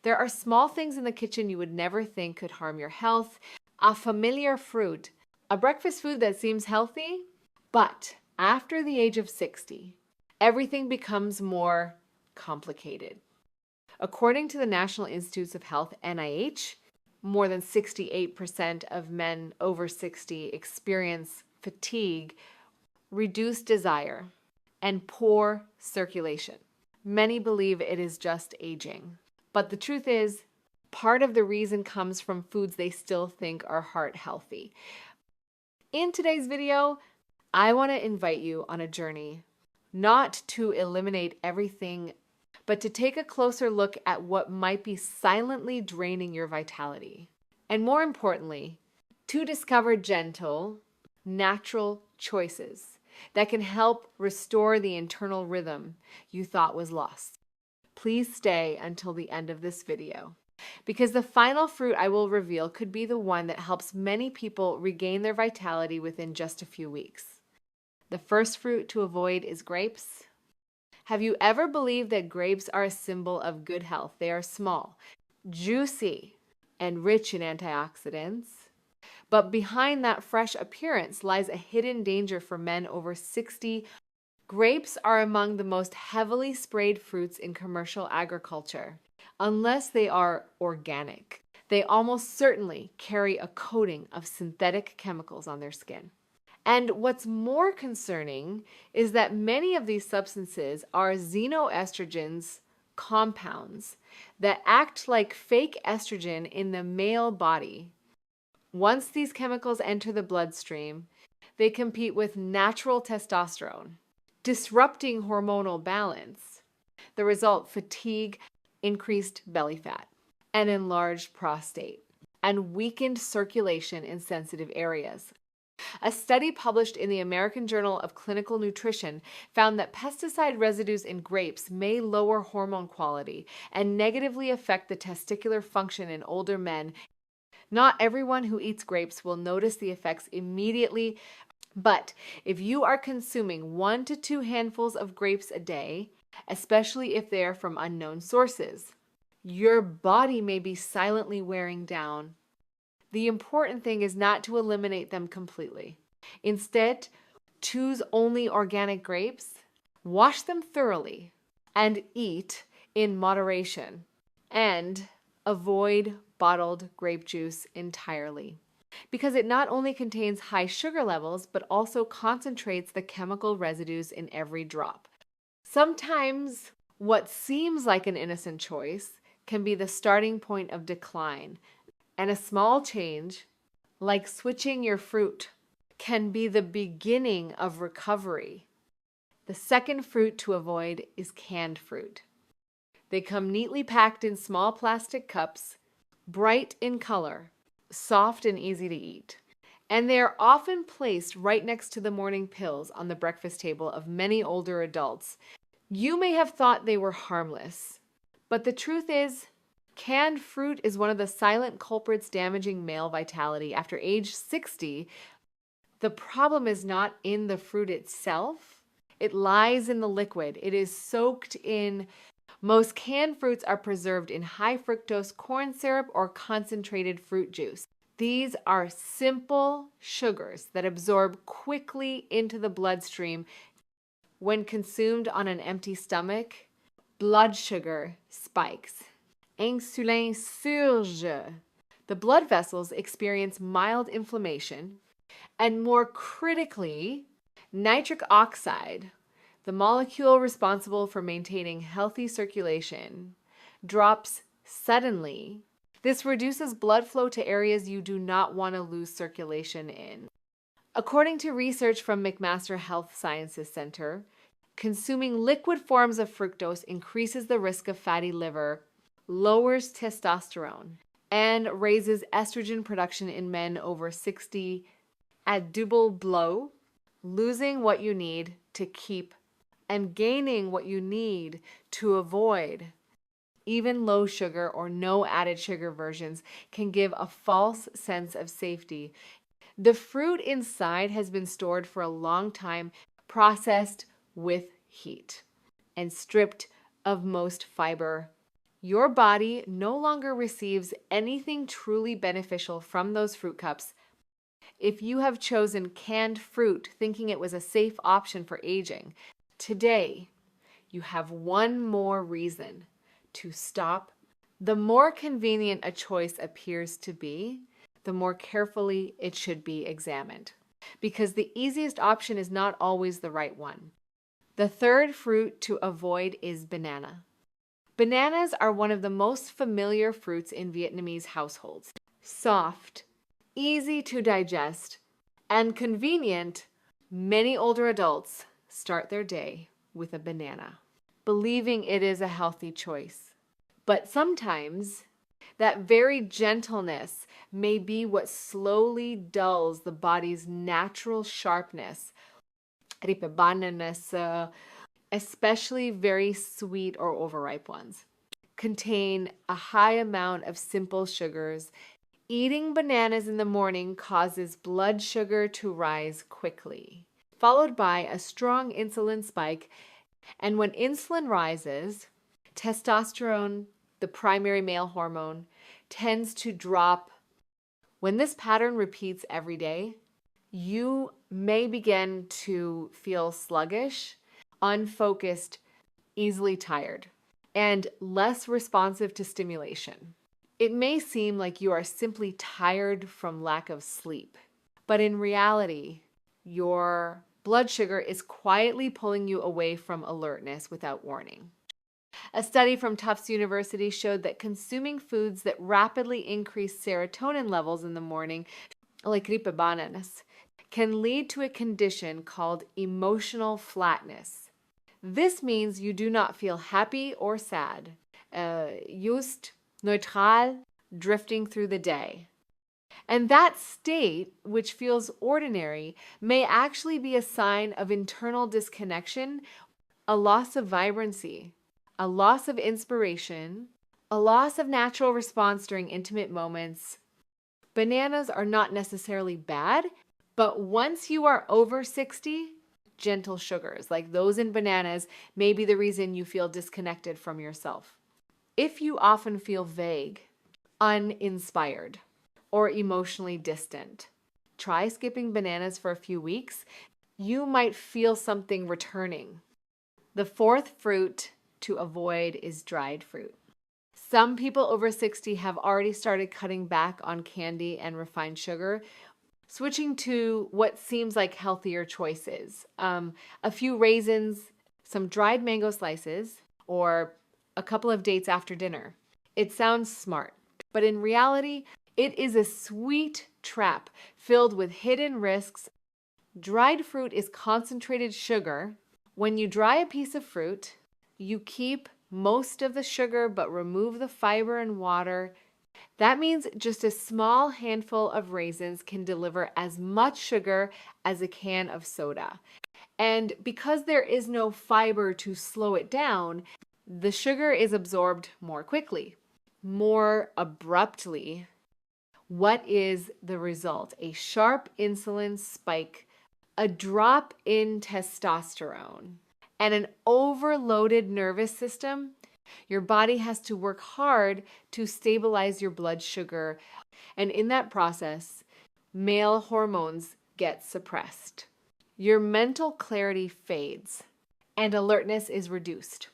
There are small things in the kitchen you would never think could harm your health. A familiar fruit, a breakfast food that seems healthy, but after the age of 60, everything becomes more complicated. According to the National Institutes of Health, NIH, more than 68% of men over 60 experience fatigue, reduced desire, and poor circulation. Many believe it is just aging. But the truth is, part of the reason comes from foods they still think are heart healthy. In today's video, I want to invite you on a journey, not to eliminate everything, but to take a closer look at what might be silently draining your vitality. And more importantly, to discover gentle, natural choices that can help restore the internal rhythm you thought was lost. Please stay until the end of this video, because the final fruit I will reveal could be the one that helps many people regain their vitality within just a few weeks. The first fruit to avoid is grapes. Have you ever believed that grapes are a symbol of good health? They are small, juicy, and rich in antioxidants. But behind that fresh appearance lies a hidden danger for men over 60. Grapes are among the most heavily sprayed fruits in commercial agriculture. Unless they are organic, they almost certainly carry a coating of synthetic chemicals on their skin. And what's more concerning is that many of these substances are xenoestrogens compounds that act like fake estrogen in the male body. Once these chemicals enter the bloodstream, they compete with natural testosterone, disrupting hormonal balance. The result: fatigue, increased belly fat, an enlarged prostate, and weakened circulation in sensitive areas. A study published in the American Journal of Clinical Nutrition found that pesticide residues in grapes may lower hormone quality and negatively affect the testicular function in older men. Not everyone who eats grapes will notice the effects immediately, but if you are consuming 1 to 2 handfuls of grapes a day, especially if they are from unknown sources, your body may be silently wearing down. The important thing is not to eliminate them completely. Instead, choose only organic grapes, wash them thoroughly, and eat in moderation. And avoid bottled grape juice entirely, because it not only contains high sugar levels, but also concentrates the chemical residues in every drop. Sometimes what seems like an innocent choice can be the starting point of decline. And a small change, like switching your fruit, can be the beginning of recovery. The second fruit to avoid is canned fruit. They come neatly packed in small plastic cups, bright in color, soft and easy to eat. And they are often placed right next to the morning pills on the breakfast table of many older adults. You may have thought they were harmless, but the truth is, canned fruit is one of the silent culprits damaging male vitality. After age 60, the problem is not in the fruit itself. It lies in the liquid. It is soaked in. Most canned fruits are preserved in high fructose corn syrup or concentrated fruit juice. These are simple sugars that absorb quickly into the bloodstream. When consumed on an empty stomach, blood sugar spikes. Insulin surge. The blood vessels experience mild inflammation, and more critically, nitric oxide, the molecule responsible for maintaining healthy circulation, drops suddenly. This reduces blood flow to areas you do not want to lose circulation in. According to research from McMaster Health Sciences Center, consuming liquid forms of fructose increases the risk of fatty liver, lowers testosterone, and raises estrogen production in men over 60. A double blow, losing what you need to keep and gaining what you need to avoid. Even low sugar or no added sugar versions can give a false sense of safety. The fruit inside has been stored for a long time, processed with heat, and stripped of most fiber Your body no longer receives anything truly beneficial from those fruit cups if you have chosen canned fruit thinking it was a safe option for aging. Today, you have one more reason to stop. The more convenient a choice appears to be, the more carefully it should be examined, because the easiest option is not always the right one. The third fruit to avoid is banana. Bananas are one of the most familiar fruits in Vietnamese households. Soft, easy to digest, and convenient, many older adults start their day with a banana, believing it is a healthy choice. But sometimes that very gentleness may be what slowly dulls the body's natural sharpness. Bananas, especially very sweet or overripe ones, contain a high amount of simple sugars. Eating bananas in the morning causes blood sugar to rise quickly, followed by a strong insulin spike. And when insulin rises, testosterone, the primary male hormone, tends to drop. When this pattern repeats every day, you may begin to feel sluggish, unfocused, easily tired, and less responsive to stimulation. It may seem like you are simply tired from lack of sleep, but in reality, your blood sugar is quietly pulling you away from alertness without warning. A study from Tufts University showed that consuming foods that rapidly increase serotonin levels in the morning, like bananas, can lead to a condition called emotional flatness. This means you do not feel happy or sad, just neutral, drifting through the day. And that state, which feels ordinary, may actually be a sign of internal disconnection, a loss of vibrancy, a loss of inspiration, a loss of natural response during intimate moments. Bananas are not necessarily bad, but once you are over 60, gentle sugars like those in bananas may be the reason you feel disconnected from yourself. If you often feel vague, uninspired, or emotionally distant, try skipping bananas for a few weeks. You might feel something returning. The fourth fruit to avoid is dried fruit. Some people over 60 have already started cutting back on candy and refined sugar, switching to what seems like healthier choices. A few raisins, some dried mango slices, or a couple of dates after dinner. It sounds smart, but in reality, it is a sweet trap filled with hidden risks. Dried fruit is concentrated sugar. When you dry a piece of fruit, you keep most of the sugar but remove the fiber and water. That means just a small handful of raisins can deliver as much sugar as a can of soda. And because there is no fiber to slow it down, the sugar is absorbed more quickly, more abruptly. What is the result? A sharp insulin spike, a drop in testosterone, and an overloaded nervous system. Your body has to work hard to stabilize your blood sugar, and in that process, male hormones get suppressed. Your mental clarity fades, and alertness is reduced.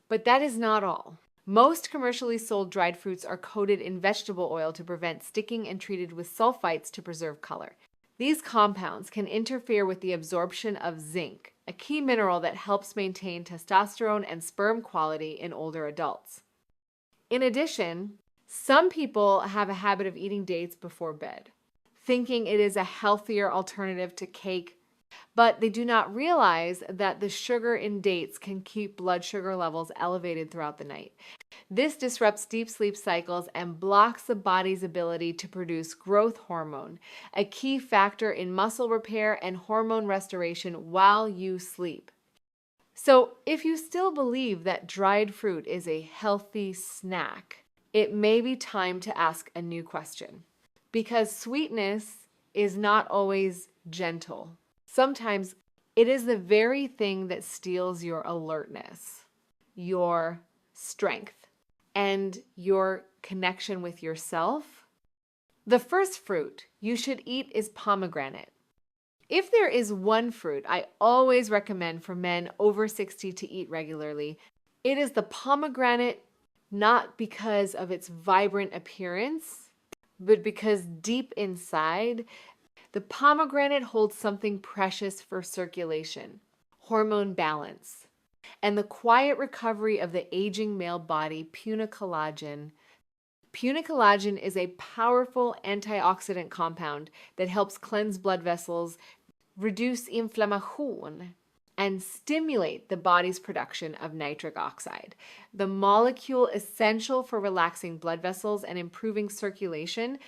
But that is not all. Most commercially sold dried fruits are coated in vegetable oil to prevent sticking and treated with sulfites to preserve color. These compounds can interfere with the absorption of zinc, a key mineral that helps maintain testosterone and sperm quality in older adults. In addition, some people have a habit of eating dates before bed, thinking it is a healthier alternative to cake, but they do not realize that the sugar in dates can keep blood sugar levels elevated throughout the night. This disrupts deep sleep cycles and blocks the body's ability to produce growth hormone, a key factor in muscle repair and hormone restoration while you sleep. So, if you still believe that dried fruit is a healthy snack, it may be time to ask a new question. Because sweetness is not always gentle. Sometimes it is the very thing that steals your alertness, your strength, and your connection with yourself. The first fruit you should eat is pomegranate. If there is one fruit I always recommend for men over 60 to eat regularly, it is the pomegranate, not because of its vibrant appearance, but because deep inside, the pomegranate holds something precious for circulation, hormone balance, and the quiet recovery of the aging male body, punicolagen. Punicolagen is a powerful antioxidant compound that helps cleanse blood vessels, reduce inflammation, and stimulate the body's production of nitric oxide, the molecule essential for relaxing blood vessels and improving circulation.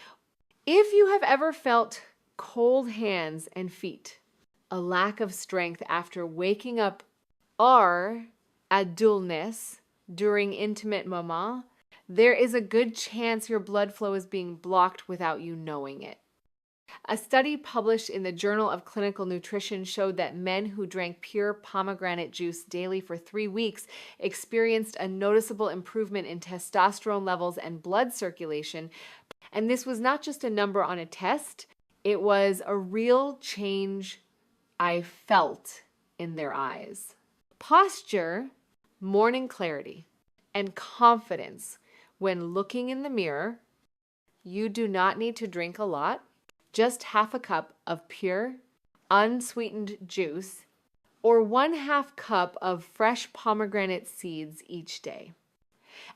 If you have ever felt cold hands and feet, a lack of strength after waking up, or a dullness during intimate moment, there is a good chance your blood flow is being blocked without you knowing it. A study published in the Journal of Clinical Nutrition showed that men who drank pure pomegranate juice daily for 3 weeks experienced a noticeable improvement in testosterone levels and blood circulation. And this was not just a number on a test, it was a real change I felt in their eyes. Posture, morning clarity, and confidence when looking in the mirror. You do not need to drink a lot. Just half a cup of pure, unsweetened juice, or 1/2 cup of fresh pomegranate seeds each day.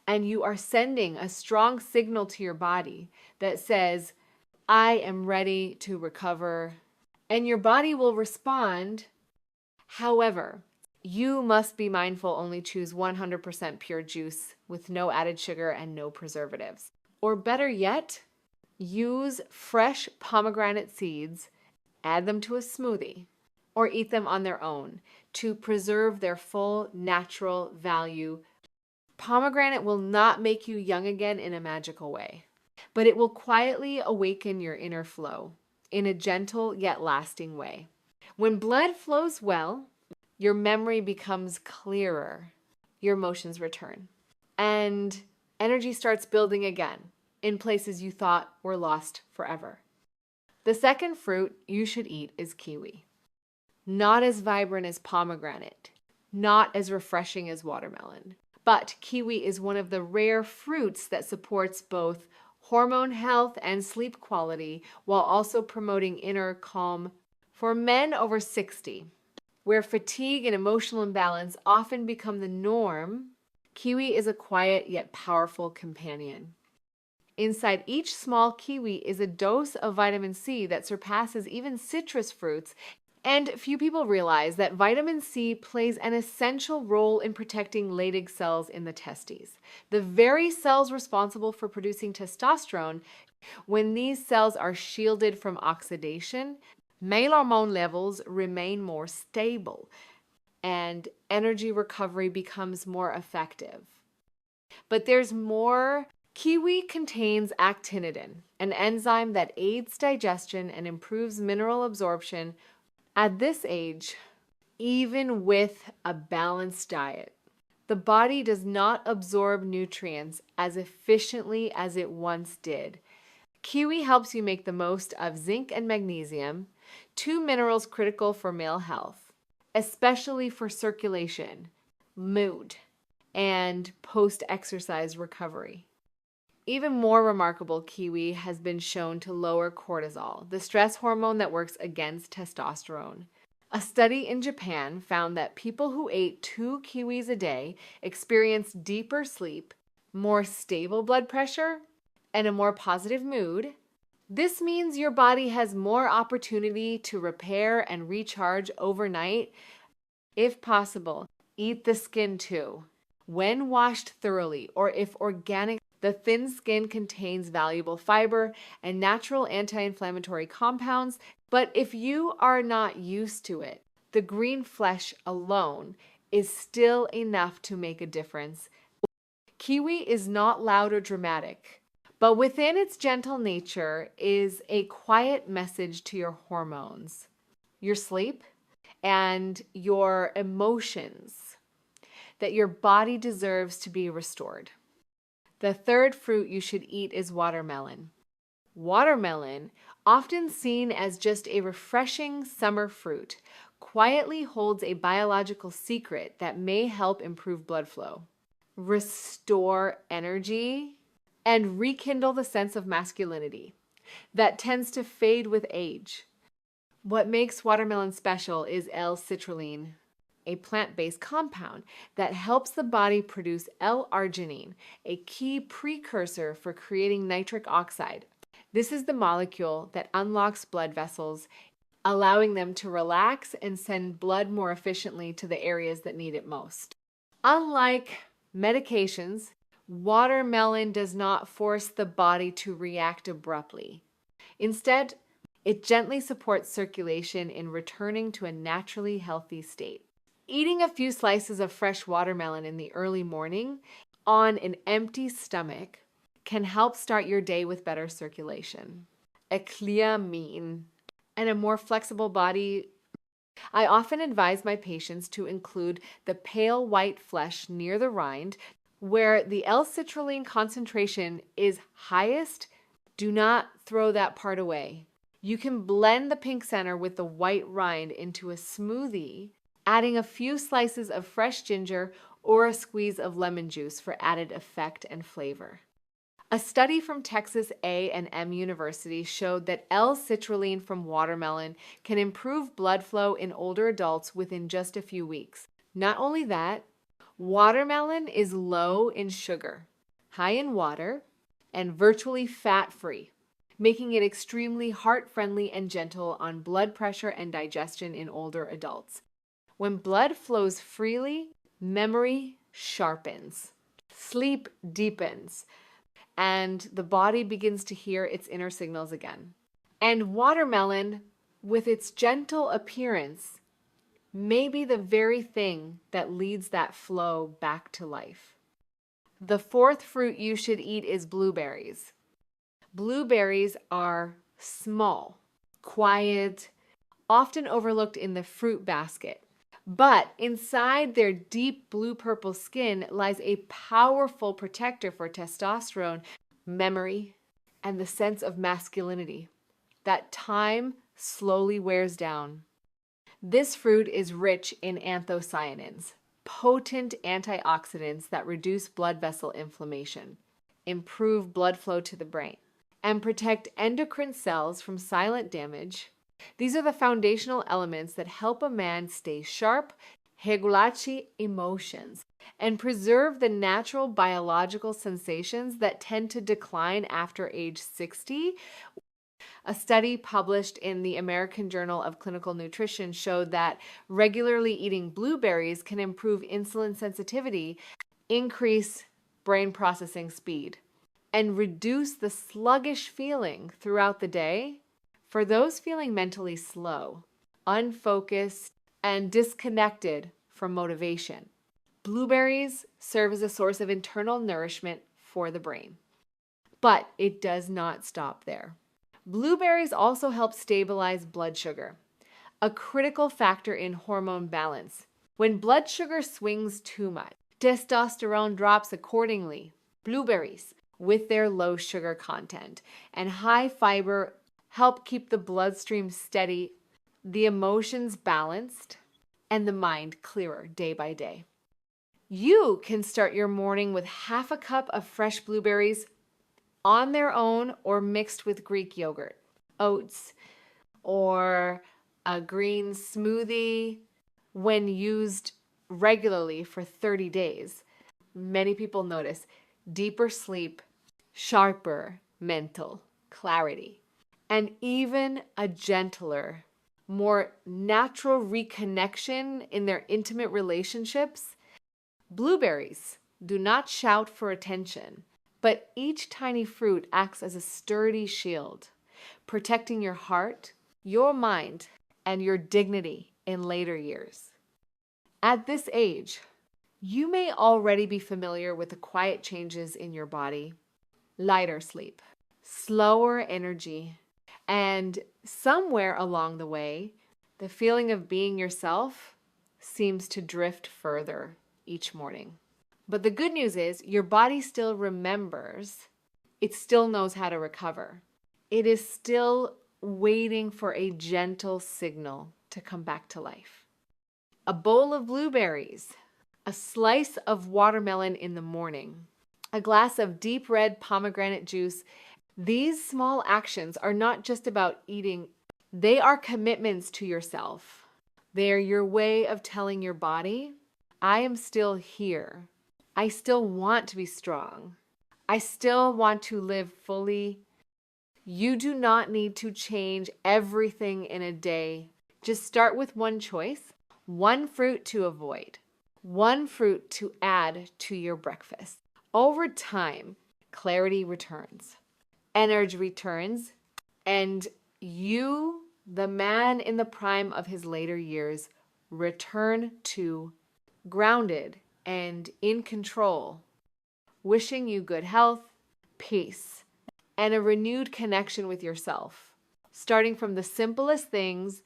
And you are sending a strong signal to your body that says, I am ready to recover, and your body will respond. However, you must be mindful, only choose 100% pure juice with no added sugar and no preservatives. Or better yet, use fresh pomegranate seeds, add them to a smoothie, or eat them on their own to preserve their full natural value. Pomegranate will not make you young again in a magical way, but it will quietly awaken your inner flow in a gentle yet lasting way. When blood flows well, your memory becomes clearer, your emotions return, and energy starts building again in places you thought were lost forever. The second fruit you should eat is kiwi. Not as vibrant as pomegranate, not as refreshing as watermelon, but kiwi is one of the rare fruits that supports both hormone health and sleep quality while also promoting inner calm. For men over 60, where fatigue and emotional imbalance often become the norm, kiwi is a quiet yet powerful companion. Inside each small kiwi is a dose of vitamin C that surpasses even citrus fruits, and few people realize that vitamin C plays an essential role in protecting Leydig cells in the testes, the very cells responsible for producing testosterone. When these cells are shielded from oxidation, male hormone levels remain more stable, and energy recovery becomes more effective. But there's more. Kiwi contains actinidin, an enzyme that aids digestion and improves mineral absorption. At this age, even with a balanced diet, the body does not absorb nutrients as efficiently as it once did. Kiwi helps you make the most of zinc and magnesium, 2 minerals critical for male health, especially for circulation, mood, and post-exercise recovery. Even more remarkable, kiwi has been shown to lower cortisol, the stress hormone that works against testosterone. A study in Japan found that people who ate 2 kiwis a day experienced deeper sleep, more stable blood pressure, and a more positive mood. This means your body has more opportunity to repair and recharge overnight. If possible, eat the skin too. When washed thoroughly, or if organic, the thin skin contains valuable fiber and natural anti-inflammatory compounds, but if you are not used to it, the green flesh alone is still enough to make a difference. Kiwi is not loud or dramatic, but within its gentle nature is a quiet message to your hormones, your sleep, and your emotions that your body deserves to be restored. The third fruit you should eat is watermelon. Watermelon, often seen as just a refreshing summer fruit, quietly holds a biological secret that may help improve blood flow, restore energy, and rekindle the sense of masculinity that tends to fade with age. What makes watermelon special is L-citrulline, a plant-based compound that helps the body produce L-arginine, a key precursor for creating nitric oxide. This is the molecule that unlocks blood vessels, allowing them to relax and send blood more efficiently to the areas that need it most. Unlike medications, watermelon does not force the body to react abruptly. Instead, it gently supports circulation in returning to a naturally healthy state. Eating a few slices of fresh watermelon in the early morning on an empty stomach can help start your day with better circulation, a clear mien, and a more flexible body. I often advise my patients to include the pale white flesh near the rind where the L-citrulline concentration is highest. Do not throw that part away. You can blend the pink center with the white rind into a smoothie, adding a few slices of fresh ginger or a squeeze of lemon juice for added effect and flavor. A study from Texas A&M University showed that L-citrulline from watermelon can improve blood flow in older adults within just a few weeks. Not only that, watermelon is low in sugar, high in water, and virtually fat-free, making it extremely heart-friendly and gentle on blood pressure and digestion in older adults. When blood flows freely, memory sharpens, sleep deepens, and the body begins to hear its inner signals again. And watermelon, with its gentle appearance, may be the very thing that leads that flow back to life. The fourth fruit you should eat is blueberries. Blueberries are small, quiet, often overlooked in the fruit basket. But inside their deep blue-purple skin lies a powerful protector for testosterone, memory, and the sense of masculinity that time slowly wears down. This fruit is rich in anthocyanins, potent antioxidants that reduce blood vessel inflammation, improve blood flow to the brain, and protect endocrine cells from silent damage. These are the foundational elements that help a man stay sharp, regulate emotions, and preserve the natural biological sensations that tend to decline after age 60. A study published in the American Journal of Clinical Nutrition showed that regularly eating blueberries can improve insulin sensitivity, increase brain processing speed, and reduce the sluggish feeling throughout the day for those feeling mentally slow, unfocused, and disconnected from motivation. Blueberries serve as a source of internal nourishment for the brain. But it does not stop there. Blueberries also help stabilize blood sugar, a critical factor in hormone balance. When blood sugar swings too much, testosterone drops accordingly. Blueberries, with their low sugar content and high fiber, help keep the bloodstream steady, the emotions balanced, and the mind clearer day by day. You can start your morning with half a cup of fresh blueberries on their own or mixed with Greek yogurt, oats, or a green smoothie. When used regularly for 30 days, many people notice deeper sleep, sharper mental clarity, and even a gentler, more natural reconnection in their intimate relationships. Blueberries do not shout for attention, but each tiny fruit acts as a sturdy shield, protecting your heart, your mind, and your dignity in later years. At this age, you may already be familiar with the quiet changes in your body: lighter sleep, slower energy, and somewhere along the way, the feeling of being yourself seems to drift further each morning. But the good news is your body still remembers. It still knows how to recover. It is still waiting for a gentle signal to come back to life. A bowl of blueberries, a slice of watermelon in the morning, a glass of deep red pomegranate juice. These small actions are not just about eating, they are commitments to yourself. They are your way of telling your body, I am still here. I still want to be strong. I still want to live fully. You do not need to change everything in a day. Just start with one choice, one fruit to avoid, one fruit to add to your breakfast. Over time, clarity returns, energy returns, and you, the man in the prime of his later years, return to grounded and in control, wishing you good health, peace, and a renewed connection with yourself. Starting from the simplest things.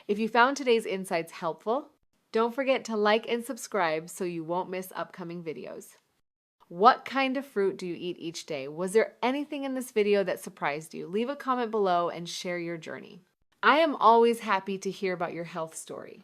If you found today's insights helpful, don't forget to like and subscribe so you won't miss upcoming videos. What kind of fruit do you eat each day? Was there anything in this video that surprised you? Leave a comment below and share your journey. I am always happy to hear about your health story.